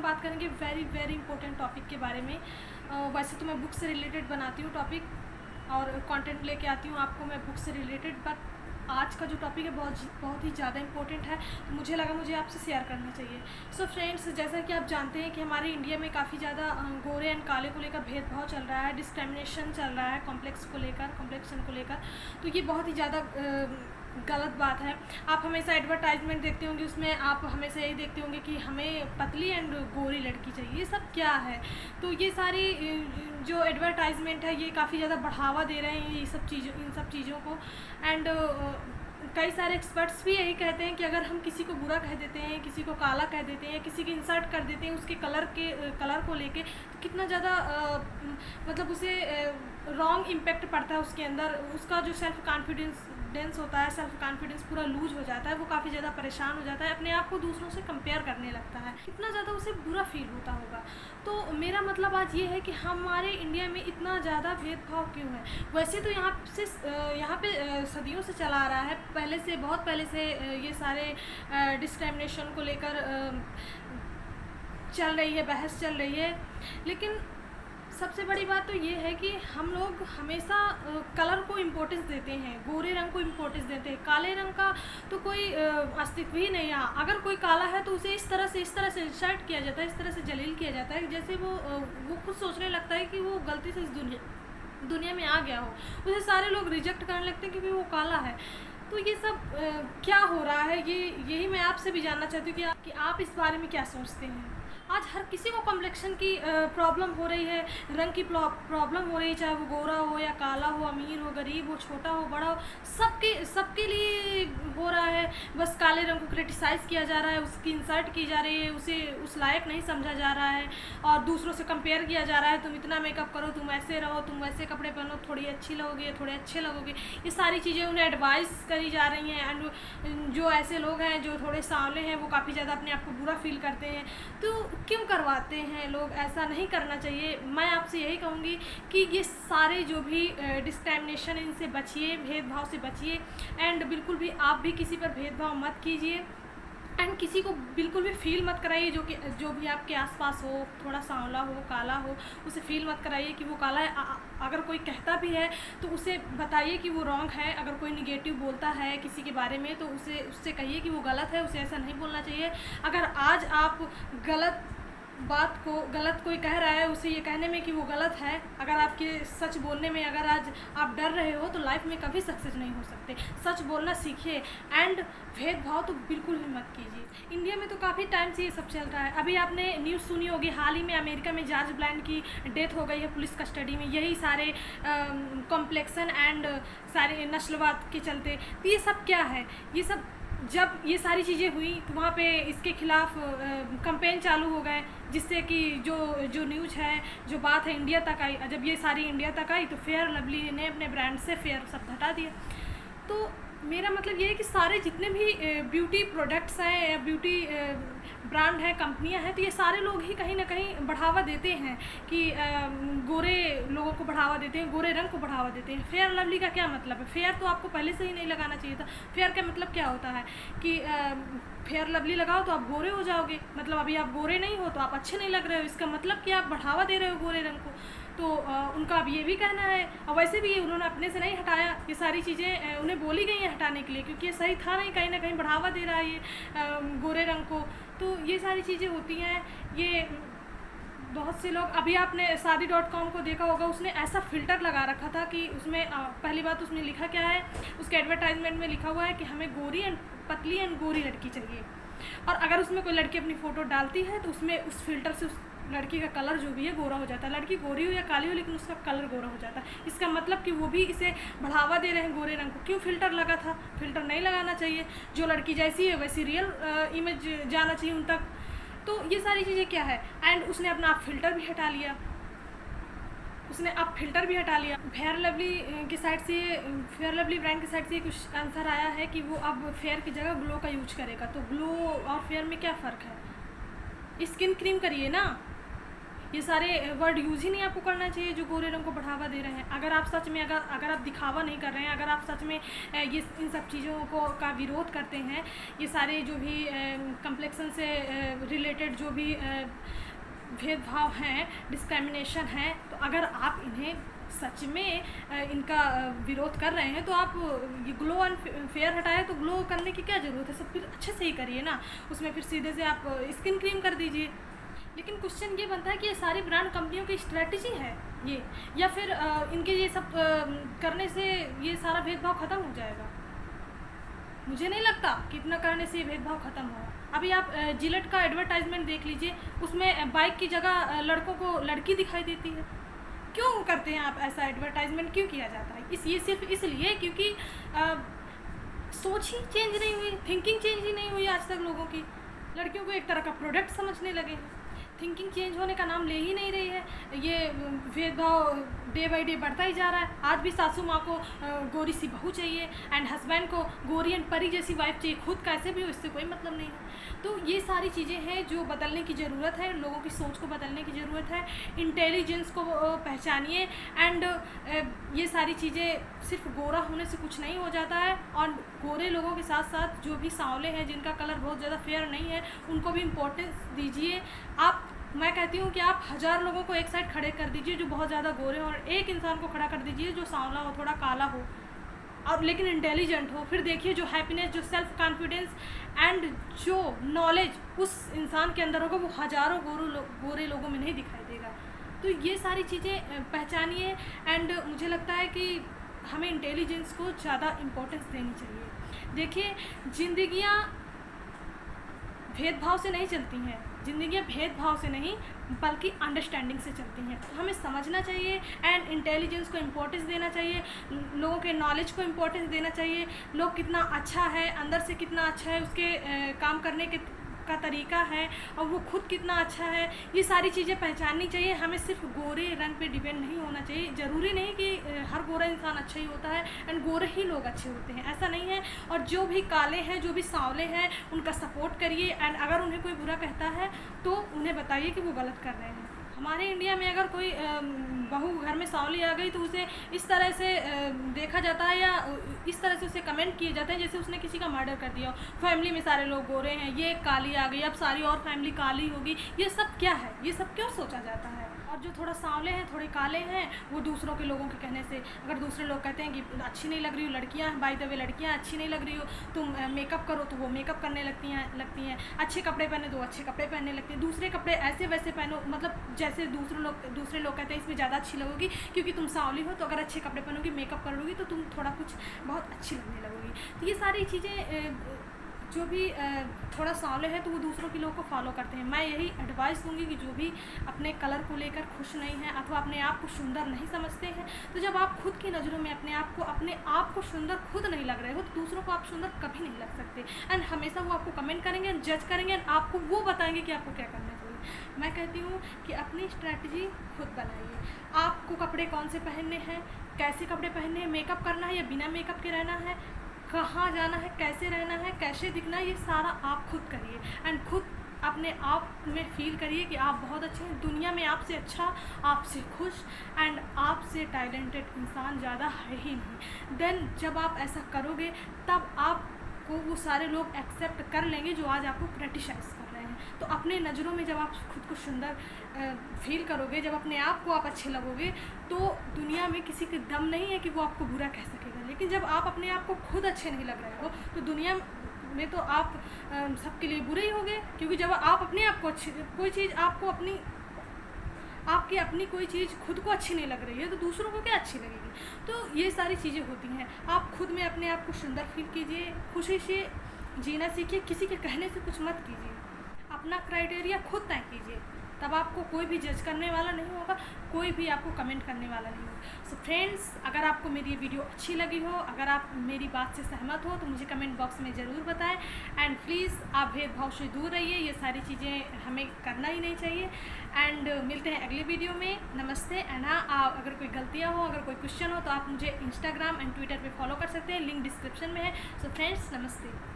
बात करेंगे very very important topic के बारे में। वैसे तो मैं बुक से रिलेटेड बनाती हूँ टॉपिक और कंटेंट लेके आती हूँ आपको मैं बुक से रिलेटेड, बट आज का जो टॉपिक है बहुत ही ज़्यादा इंपॉर्टेंट है, तो मुझे लगा मुझे आपसे शेयर करना चाहिए। सो फ्रेंड्स, जैसा कि आप जानते हैं कि हमारे इंडिया में काफ़ी ज़्यादा गोरे एंड काले को लेकर भेदभाव चल रहा है, डिस्क्रिमिनेशन चल रहा है कॉम्प्लेक्शन को लेकर, तो ये बहुत ही ज़्यादा गलत बात है। आप हमेशा एडवर्टाइजमेंट देखते होंगे, उसमें आप हमेशा यही देखते होंगे कि हमें पतली एंड गोरी लड़की चाहिए। ये सब क्या है? तो ये सारी जो एडवर्टाइजमेंट है ये काफ़ी ज़्यादा बढ़ावा दे रहे हैं इन सब चीज़ों को। एंड कई सारे एक्सपर्ट्स भी यही कहते हैं कि अगर हम किसी को बुरा कह देते हैं, किसी को काला कह देते हैं, किसी की इंसल्ट कर देते हैं उसके कलर को लेके, तो कितना ज़्यादा मतलब उसे रॉन्ग इम्पेक्ट पड़ता है उसके अंदर। उसका जो सेल्फ कॉन्फिडेंस होता है, सेल्फ कॉन्फिडेंस पूरा लूज हो जाता है, वो काफ़ी ज़्यादा परेशान हो जाता है, अपने आप को दूसरों से कंपेयर करने लगता है, कितना ज़्यादा उसे बुरा फील होता होगा। तो मेरा मतलब आज ये है कि हमारे इंडिया में इतना ज़्यादा भेदभाव क्यों है? वैसे तो यहाँ पे सदियों से चला आ रहा है, बहुत पहले से ये सारे डिस्क्रिमिनेशन को लेकर चल रही है, बहस चल रही है। लेकिन सबसे बड़ी बात तो ये है कि हम लोग हमेशा कलर को इम्पोर्टेंस देते हैं, गोरे रंग को इम्पोर्टेंस देते हैं, काले रंग का तो कोई अस्तित्व ही नहीं है। अगर कोई काला है तो उसे इस तरह से इंसल्ट किया जाता है, इस तरह से जलील किया जाता है, जैसे वो खुद सोचने लगता है कि वो गलती से इस दुनिया में आ गया हो। उसे सारे लोग रिजेक्ट करने लगते हैं क्योंकि वो काला है। तो ये सब क्या हो रहा है, यही मैं आपसे भी जानना चाहती हूँ कि आप इस बारे में क्या सोचते हैं। आज हर किसी को कॉम्प्लेक्शन की प्रॉब्लम हो रही है, रंग की प्रॉब्लम हो रही है, चाहे वो गोरा हो या काला हो, अमीर हो, गरीब हो, छोटा हो, बड़ा हो, सबके लिए हो रहा है। बस काले रंग को क्रिटिसाइज़ किया जा रहा है, उसकी इंसल्ट की जा रही है, उसे उस लायक नहीं समझा जा रहा है और दूसरों से कंपेयर किया जा रहा है। तुम इतना मेकअप करो, तुम ऐसे रहो, तुम वैसे कपड़े पहनो, थोड़ी अच्छी लगोगे, थोड़े अच्छे लगोगे। ये सारी चीज़ें उन्हें एडवाइस करी जा रही हैं। एंड जो ऐसे लोग हैं जो थोड़े सांवले हैं वो काफ़ी ज़्यादा अपने आप को बुरा फील करते हैं। तो क्यों करवाते हैं लोग? ऐसा नहीं करना चाहिए। मैं आपसे यही कहूँगी कि ये सारे जो भी डिस्क्रिमिनेशन, इनसे बचिए, भेदभाव से बचिए। एंड बिल्कुल भी आप भी किसी पर भेदभाव मत कीजिए एंड किसी को बिल्कुल भी फील मत कराइए जो भी आपके आसपास हो, थोड़ा सांवला हो, काला हो, उसे फील मत कराइए कि वो काला है। अगर कोई कहता भी है तो उसे बताइए कि वो रॉन्ग है। अगर कोई निगेटिव बोलता है किसी के बारे में तो उससे कहिए कि वो गलत है, उसे ऐसा नहीं बोलना चाहिए। अगर आज आप गलत कोई कह रहा है, उसे ये कहने में कि वो गलत है, अगर आपके सच बोलने में अगर आज आप डर रहे हो तो लाइफ में कभी सक्सेस नहीं हो सकते। सच बोलना सीखिए एंड भेदभाव तो बिल्कुल भी मत कीजिए। इंडिया में तो काफ़ी टाइम से ये सब चल रहा है। अभी आपने न्यूज़ सुनी होगी, हाल ही में अमेरिका में जॉर्ज ब्लाइंड की डेथ हो गई है पुलिस कस्टडी में, यही सारे कॉम्प्लेक्शन एंड सारे नस्लवाद के चलते। तो ये सब क्या है? ये सब जब ये सारी चीज़ें हुई तो वहाँ पे इसके खिलाफ कैंपेन चालू हो गए, जिससे कि जो न्यूज़ है, जो बात है, इंडिया तक आई। जब ये सारी इंडिया तक आई तो फेयर लवली ने अपने ब्रांड से फेयर सब हटा दिया। तो मेरा मतलब ये है कि सारे जितने भी ब्यूटी प्रोडक्ट्स हैं या ब्यूटी ब्रांड हैं, कंपनियां हैं, तो ये सारे लोग ही कहीं ना कहीं बढ़ावा देते हैं कि गोरे लोगों को बढ़ावा देते हैं, गोरे रंग को बढ़ावा देते हैं। फेयर लवली का क्या मतलब है? फेयर तो आपको पहले से ही नहीं लगाना चाहिए था। फेयर का मतलब क्या होता है कि फेयर लवली लगाओ तो आप गोरे हो जाओगे, मतलब अभी आप गोरे नहीं हो तो आप अच्छे नहीं लग रहे हो, इसका मतलब कि आप बढ़ावा दे रहे हो गोरे रंग को। तो उनका अब ये भी कहना है, और वैसे भी उन्होंने अपने से नहीं हटाया, ये सारी चीज़ें उन्हें बोली गई हैं हटाने के लिए, क्योंकि ये सही था नहीं, कहीं ना कहीं बढ़ावा दे रहा है ये गोरे रंग को। तो ये सारी चीज़ें होती हैं। ये बहुत से लोग, अभी आपने शादी.com को देखा होगा, उसने ऐसा फ़िल्टर लगा रखा था कि उसमें पहली बात उसमें लिखा क्या है, उसके एडवर्टाइजमेंट में लिखा हुआ है कि हमें पतली एंड गोरी लड़की चाहिए। और अगर उसमें कोई लड़की अपनी फ़ोटो डालती है तो उसमें उस फिल्टर से उस लड़की का कलर जो भी है गोरा हो जाता है। लड़की गोरी हो या काली हो, लेकिन उसका कलर गोरा हो जाता है। इसका मतलब कि वो भी इसे बढ़ावा दे रहे हैं गोरे रंग को। क्यों फ़िल्टर लगा था? फ़िल्टर नहीं लगाना चाहिए। जो लड़की जैसी है वैसी रियल इमेज जाना चाहिए उन तक। तो ये सारी चीज़ें क्या है? एंड उसने अपना आप फ़िल्टर भी हटा लिया, फेयर लवली की साइड से, फेयर लवली ब्रांड की साइड से कुछ आंसर आया है कि वो अब फेयर की जगह ग्लो का यूज करेगा। तो ग्लो और फेयर में क्या फ़र्क है? स्किन क्रीम करिए ना, ये सारे वर्ड यूज़ ही नहीं आपको करना चाहिए जो गोरे रंग को बढ़ावा दे रहे हैं। अगर आप सच में अगर आप दिखावा नहीं कर रहे हैं, अगर आप सच में ये इन सब चीज़ों को का विरोध करते हैं, ये सारे जो भी कम्प्लेक्सन से रिलेटेड जो भी भेदभाव हैं, डिस्क्रिमिनेशन है, तो अगर आप इन्हें सच में इनका विरोध कर रहे हैं तो आप ये ग्लो एंड फेयर हटाए तो ग्लो करने की क्या ज़रूरत है, सब फिर अच्छे से ही करिए ना। उसमें फिर सीधे से आप स्किन क्रीम कर दीजिए। लेकिन क्वेश्चन ये बनता है कि ये सारी ब्रांड कंपनियों की स्ट्रेटजी है ये, या फिर इनके ये सब करने से ये सारा भेदभाव ख़त्म हो जाएगा। मुझे नहीं लगता कि इतना करने से ये भेदभाव ख़त्म होगा। अभी आप जिलेट का एडवर्टाइजमेंट देख लीजिए, उसमें बाइक की जगह लड़कों को लड़की दिखाई देती है। क्यों करते हैं आप ऐसा एडवर्टाइजमेंट, क्यों किया जाता है? ये सिर्फ इसलिए क्योंकि सोच ही चेंज नहीं हुई, थिंकिंग चेंज ही नहीं हुई आज तक लोगों की। लड़कियों को एक तरह का प्रोडक्ट समझने लगे हैं, थिंकिंग चेंज होने का नाम ले ही नहीं रही है। ये भेदभाव डे बाई डे बढ़ता ही जा रहा है। आज भी सासू माँ को गोरी सी बहू चाहिए एंड हस्बैंड को गोरी एंड परी जैसी वाइफ चाहिए, खुद कैसे भी हो इससे कोई मतलब नहीं है। तो ये सारी चीज़ें हैं जो बदलने की ज़रूरत है, लोगों की सोच को बदलने की ज़रूरत है। इंटेलिजेंस को पहचानिए एंड ये सारी चीज़ें सिर्फ गोरा होने से कुछ नहीं हो जाता है। और गोरे लोगों के साथ साथ जो भी सांवले हैं, जिनका कलर बहुत ज़्यादा फेयर नहीं है, उनको भी इम्पोर्टेंस दीजिए। मैं कहती हूँ कि आप 1000 लोगों को एक साइड खड़े कर दीजिए जो बहुत ज़्यादा गोरे हो, और एक इंसान को खड़ा कर दीजिए जो सांवला हो, थोड़ा काला हो और लेकिन इंटेलिजेंट हो। फिर देखिए जो हैप्पीनेस, जो सेल्फ कॉन्फिडेंस एंड जो नॉलेज उस इंसान के अंदर होगा वो हज़ारों गोरे लोगों में नहीं दिखाई देगा। तो ये सारी चीज़ें पहचानिए एंड मुझे लगता है कि हमें इंटेलिजेंस को ज़्यादा इम्पोर्टेंस देनी चाहिए। देखिए ज़िंदगियाँ भेदभाव से नहीं चलती हैं, ज़िंदगियाँ भेदभाव से नहीं बल्कि अंडरस्टैंडिंग से चलती हैं। तो हमें समझना चाहिए एंड इंटेलिजेंस को इम्पोर्टेंस देना चाहिए, लोगों के नॉलेज को इम्पोर्टेंस देना चाहिए। लोग कितना अच्छा है, अंदर से कितना अच्छा है, उसके काम करने के का तरीका है और वो खुद कितना अच्छा है, ये सारी चीज़ें पहचाननी चाहिए। हमें सिर्फ गोरे रंग पे डिपेंड नहीं होना चाहिए। ज़रूरी नहीं कि हर गोरा इंसान अच्छा ही होता है एंड गोरे ही लोग अच्छे होते हैं, ऐसा नहीं है। और जो भी काले हैं, जो भी सांवले हैं, उनका सपोर्ट करिए एंड अगर उन्हें कोई बुरा कहता है तो उन्हें बताइए कि वो गलत कर रहे हैं। हमारे इंडिया में अगर कोई बहू घर में सांवली आ गई तो उसे इस तरह से देखा जाता है या इस तरह से उसे कमेंट किए जाते हैं जैसे उसने किसी का मर्डर कर दिया हो। फैमिली में सारे लोग गोरे हैं, ये काली आ गई, अब सारी और फैमिली काली होगी। ये सब क्या है? ये सब क्यों सोचा जाता है? और जो थोड़ा सांवले हैं, थोड़े काले हैं, वो दूसरों के लोगों के कहने से, अगर दूसरे लोग कहते हैं कि अच्छी नहीं लग रही हो लड़कियाँ, बाय द वे लड़कियाँ अच्छी नहीं लग रही हो, तुम मेकअप करो, तो वो मेकअप करने लगती हैं। अच्छे कपड़े पहने तो अच्छे कपड़े पहनने लगती हैं। दूसरे कपड़े ऐसे वैसे पहनो, मतलब जैसे दूसरे लोग कहते हैं इसमें ज़्यादा अच्छी लगोगी क्योंकि तुम सांवली हो, तो अगर अच्छे कपड़े पहनोगी, मेकअप करोगी तो तुम थोड़ा कुछ बहुत अच्छी लगने लगोगी। तो ये सारी चीज़ें जो भी थोड़ा सांवले हैं तो वो दूसरों के लोगों को फॉलो करते हैं। मैं यही एडवाइस दूंगी कि जो भी अपने कलर को लेकर खुश नहीं है अथवा अपने आप को सुंदर नहीं समझते हैं, तो जब आप खुद की नज़रों में अपने आप को सुंदर खुद नहीं लग रहे हो तो दूसरों को आप सुंदर कभी नहीं लग सकते। एंड हमेशा वो आपको कमेंट करेंगे, जज करेंगे एंड आपको वो बताएंगे कि आपको क्या करना चाहिए। मैं कहती हूँ कि अपनी स्ट्रैटेजी खुद बनाइए। आपको कपड़े कौन से पहनने हैं, कैसे कपड़े पहनने हैं, मेकअप करना है या बिना मेकअप के रहना है, कहाँ जाना है, कैसे रहना है, कैसे दिखना है, ये सारा आप खुद करिए एंड खुद अपने आप में फील करिए कि आप बहुत अच्छे हैं। दुनिया में आपसे अच्छा, आपसे खुश एंड आपसे टैलेंटेड इंसान ज़्यादा है ही नहीं। देन जब आप ऐसा करोगे तब आपको वो सारे लोग एक्सेप्ट कर लेंगे जो आज आपको क्रिटिसाइज़ कर रहे हैं। तो अपने नज़रों में जब आप खुद को सुंदर फील करोगे, जब अपने आप को आप अच्छे लगोगे, तो दुनिया में किसी के दम नहीं है कि वो आपको बुरा कह सकेगा। लेकिन जब आप अपने आप को खुद अच्छे नहीं लग रहे हो तो दुनिया में तो आप सबके लिए बुरे ही होंगे। क्योंकि जब आप अपने आप को अच्छी, कोई चीज़ आपको आपकी अपनी कोई चीज़ खुद को अच्छी नहीं लग रही है तो दूसरों को क्या अच्छी लगेगी। तो ये सारी चीज़ें होती हैं। आप खुद में अपने आप को सुंदर फील कीजिए, खुशी से जीना सीखिए, किसी के कहने से कुछ मत कीजिए, अपना क्राइटेरिया खुद तय कीजिए, तब आपको कोई भी जज करने वाला नहीं होगा, कोई भी आपको कमेंट करने वाला नहीं होगा। सो फ्रेंड्स, अगर आपको मेरी ये वीडियो अच्छी लगी हो, अगर आप मेरी बात से सहमत हो तो मुझे कमेंट बॉक्स में ज़रूर बताएं एंड प्लीज़ आप भेदभाव से दूर रहिए। ये सारी चीज़ें हमें करना ही नहीं चाहिए एंड मिलते हैं अगले वीडियो में। नमस्ते। एंड हाँ, अगर कोई गलतियाँ हो, अगर कोई क्वेश्चन हो तो आप मुझे इंस्टाग्राम एंड ट्विटर पर फॉलो कर सकते हैं, लिंक डिस्क्रिप्शन में है। सो फ्रेंड्स, नमस्ते।